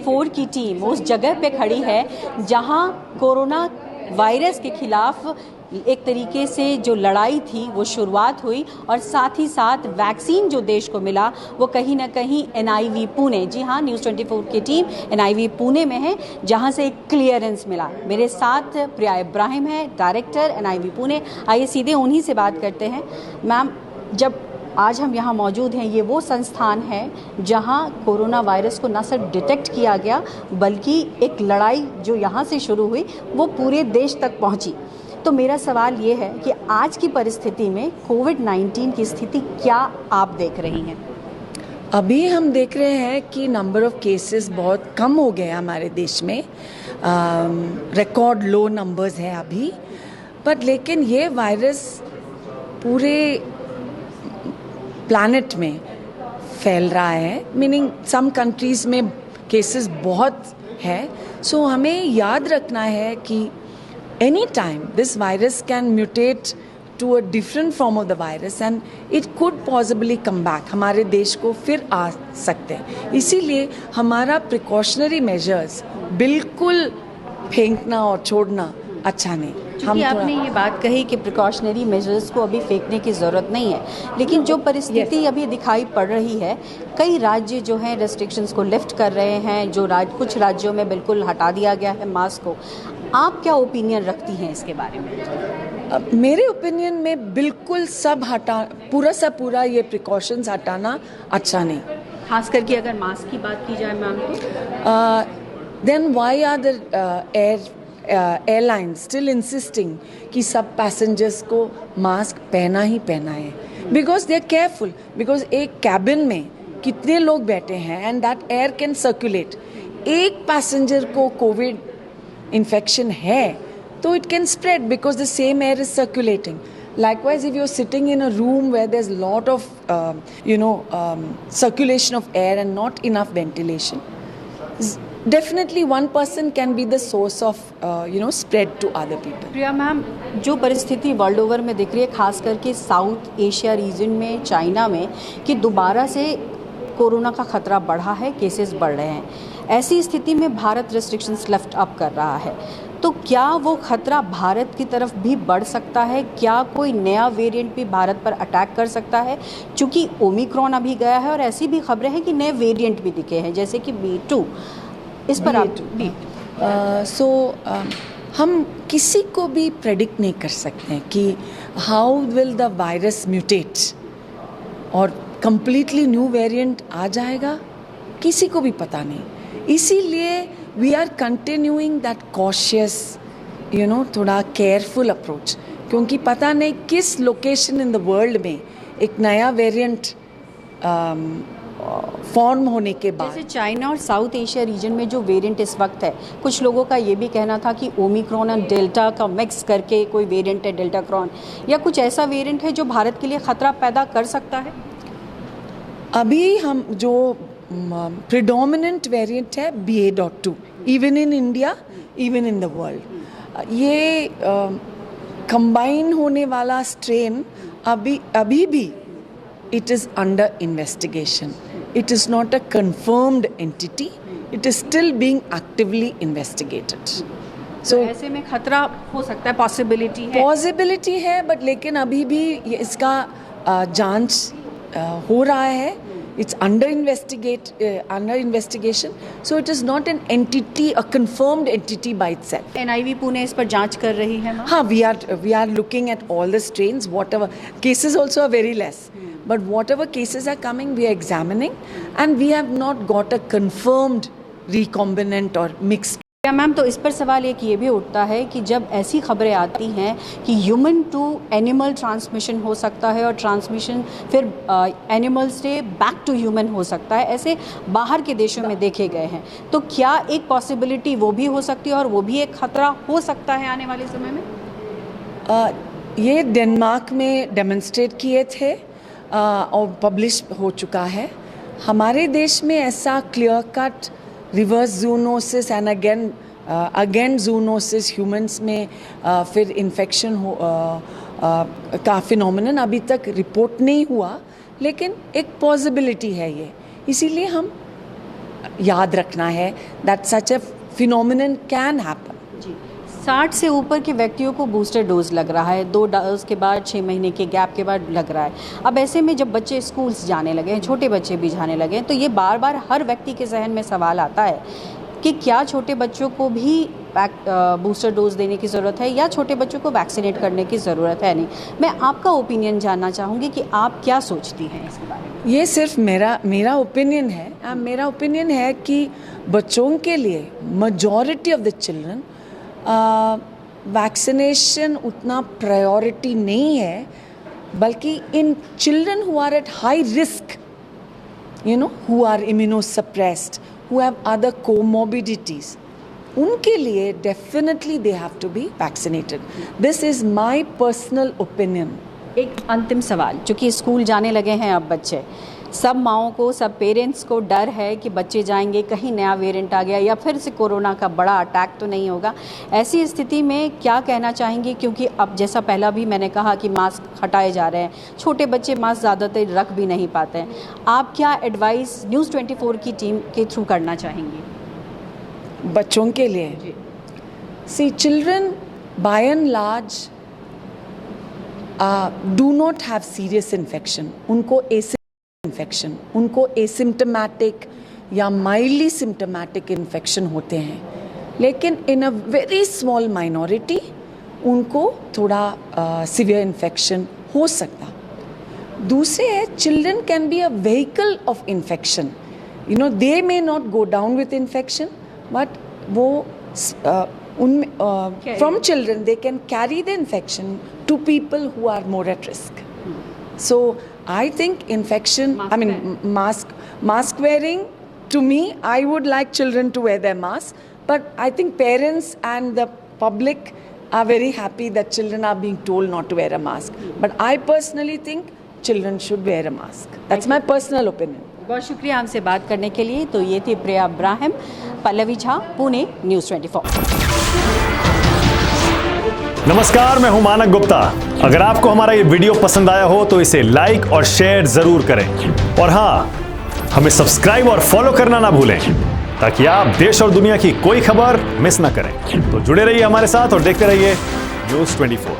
24 की टीम उस जगह पे खड़ी है जहां कोरोना वायरस के खिलाफ एक तरीके से जो लड़ाई थी वो शुरुआत हुई और साथ ही साथ वैक्सीन जो देश को मिला वो कहीं ना कहीं NIV पुणे, जी हाँ, न्यूज़ 24 की टीम NIV पुणे में है जहां से एक क्लियरेंस मिला। मेरे साथ प्रिया इब्राहिम है, डायरेक्टर NIV पुणे। आइए सीधे उन्हीं से बात करते हैं। मैम, जब आज हम यहाँ मौजूद हैं, ये वो संस्थान है जहाँ कोरोना वायरस को न सिर्फ डिटेक्ट किया गया बल्कि एक लड़ाई जो यहाँ से शुरू हुई वो पूरे देश तक पहुँची। तो मेरा सवाल ये है कि आज की परिस्थिति में कोविड-19 की स्थिति क्या आप देख रही हैं? अभी हम देख रहे हैं कि नंबर ऑफ केसेस बहुत कम हो गए हमारे देश में, रिकॉर्ड लो नंबर्स हैं अभी, पर लेकिन ये वायरस पूरे प्लैनेट में फैल रहा है, मीनिंग सम कंट्रीज़ में केसेस बहुत है। सो हमें याद रखना है कि any time this virus can mutate to a different form of the virus and it could possibly come back, हमारे देश को फिर आ सकते हैं। इसीलिए हमारा प्रिकॉशनरी मेजर्स बिल्कुल फेंकना और छोड़ना अच्छा नहीं। आपने ये बात कही कि प्रिकॉशनरी मेजर्स को अभी फेंकने की ज़रूरत नहीं है, लेकिन जो परिस्थिति अभी दिखाई पड़ रही है, कई राज्य जो हैं रेस्ट्रिक्शंस को लिफ्ट कर रहे हैं, जो कुछ राज्यों में बिल्कुल हटा दिया गया है मास्क को। आप क्या ओपिनियन रखती हैं इसके बारे में? मेरे ओपिनियन में बिल्कुल सब पूरा ये प्रिकॉशंस हटाना अच्छा नहीं, खास करके अगर मास्क की बात की जाए मैम तो then why are the airlines still insisting कि सब पैसेंजर्स को मास्क पहना ही पहना है? Because they are careful, because एक कैबिन में कितने लोग बैठे हैं and that air can circulate. एक पैसेंजर को कोविड इन्फेक्शन है तो it can spread because the same air is circulating. Likewise, if you're sitting in a room where there's a lot of circulation of air and not enough ventilation, definitely one person can be the source of spread to other people. Priya ma'am, जो परिस्थिति world over में दिख रही है, खास करके south Asia region में, China में, कि दोबारा से कोरोना का खतरा बढ़ा है, केसेस बढ़ रहे हैं, ऐसी स्थिति में भारत रेस्ट्रिक्शंस लिफ्ट अप कर रहा है, तो क्या वो खतरा भारत की तरफ भी बढ़ सकता है? क्या कोई नया वेरिएंट भी भारत पर अटैक कर सकता है? चूँकि ओमिक्रॉन अभी गया है और ऐसी भी खबरें हैं कि नए वेरिएंट भी दिखे हैं जैसे कि B2। इस पर आप हम किसी को भी प्रेडिक्ट नहीं कर सकते हैं कि how will the virus mutate और कंप्लीटली न्यू वेरिएंट आ जाएगा, किसी को भी पता नहीं। इसीलिए we are continuing that cautious थोड़ा केयरफुल अप्रोच, क्योंकि पता नहीं किस लोकेशन इन द वर्ल्ड में एक नया वेरिएंट फॉर्म होने के बाद, जैसे चाइना और साउथ एशिया रीजन में जो वेरिएंट इस वक्त है, कुछ लोगों का ये भी कहना था कि ओमिक्रॉन और डेल्टा का मिक्स करके कोई वेरिएंट है, डेल्टा क्रॉन, या कुछ ऐसा वेरिएंट है जो भारत के लिए खतरा पैदा कर सकता है? अभी हम जो प्रिडोमिनेंट वेरिएंट है BA.2, even in India, even in the world, ये कंबाइन होने वाला स्ट्रेन अभी भी it is under investigation. It is not a confirmed entity. It is still being actively investigated. So ऐसे में खतरा हो सकता है, पॉसिबिलिटी है, बट लेकिन अभी भी इसका जांच हो रहा है. It's under investigation. So it is not an entity, a confirmed entity by itself. NIV Pune इस पर जांच कर रही है? हाँ, we are looking at all the strains. Whatever cases also are very less. But whatever cases are coming, we are examining, and we have not got a confirmed recombinant or mixed. क्या ma'am, तो इस पर सवाल एक ये भी उठता है कि जब ऐसी खबरें आती हैं कि ह्यूमन टू एनिमल ट्रांसमिशन हो सकता है और ट्रांसमिशन फिर एनिमल से बैक टू ह्यूमन हो सकता है, ऐसे बाहर के देशों में देखे गए हैं, तो क्या एक पॉसिबिलिटी वो भी हो सकती है और वो भी एक खतरा हो सकता है आने वाले समय में? ये डेनमार्क में डेमोन्स्ट्रेट किए थे और पब्लिश हो चुका है। हमारे देश में ऐसा clear cut reverse zoonosis and again zoonosis humans में फिर इन्फेक्शन का फिनोमेनन अभी तक रिपोर्ट नहीं हुआ, लेकिन एक पॉसिबिलिटी है ये। इसीलिए हम याद रखना है that such a phenomenon can happen. 60 से ऊपर के व्यक्तियों को बूस्टर डोज लग रहा है, 2 डोज के बाद 6 महीने के गैप के बाद लग रहा है। अब ऐसे में जब बच्चे स्कूल्स जाने लगे हैं, छोटे बच्चे भी जाने लगे हैं, तो ये बार बार हर व्यक्ति के जहन में सवाल आता है कि क्या छोटे बच्चों को भी बूस्टर डोज देने की ज़रूरत है या छोटे बच्चों को वैक्सीनेट करने की ज़रूरत है नहीं। मैं आपका ओपिनियन जानना चाहूँगी कि आप क्या सोचती हैं इसके बारे में। ये सिर्फ मेरा ओपिनियन है। मेरा ओपिनियन है कि बच्चों के लिए majority of the children vaccination उतना प्रायोरिटी नहीं है, बल्कि इन children who are at high risk, who are immunosuppressed, who have other comorbidities, उनके लिए definitely they have to be vaccinated. This is my personal opinion. एक अंतिम सवाल, चूँकि स्कूल जाने लगे हैं अब बच्चे, सब माओं को, सब पेरेंट्स को डर है कि बच्चे जाएंगे, कहीं नया वेरिएंट आ गया या फिर से कोरोना का बड़ा अटैक तो नहीं होगा। ऐसी स्थिति में क्या कहना चाहेंगे, क्योंकि अब जैसा पहला भी मैंने कहा कि मास्क हटाए जा रहे हैं, छोटे बच्चे मास्क ज़्यादातर रख भी नहीं पाते हैं। आप क्या एडवाइस न्यूज़ 24 की टीम के थ्रू करना चाहेंगी बच्चों के लिए? See children by and large do not have serious infection, उनको एसिम्टोमेटिक या माइल्डली सिम्टोमेटिक इन्फेक्शन होते हैं, लेकिन in a very small minority उनको थोड़ा सिवियर इन्फेक्शन हो सकता। दूसरे है, children can be a vehicle of infection, they may not go down with infection, but वो from children they can carry the infection to people who are more at risk. So I think mask wearing, to me, I would like children to wear their mask, but I think parents and the public are very happy that children are being told not to wear a mask, but I personally think children should wear a mask. That's my personal opinion. बहुत शुक्रिया हमसे बात करने के लिए। तो ये थी प्रिया अब्राहम, पल्लवी झा, पुणे, न्यूज़ 24। नमस्कार, मैं हूं मानक गुप्ता। अगर आपको हमारा ये वीडियो पसंद आया हो तो इसे लाइक और शेयर जरूर करें, और हाँ, हमें सब्सक्राइब और फॉलो करना ना भूलें ताकि आप देश और दुनिया की कोई खबर मिस ना करें। तो जुड़े रहिए हमारे साथ और देखते रहिए न्यूज़ 24।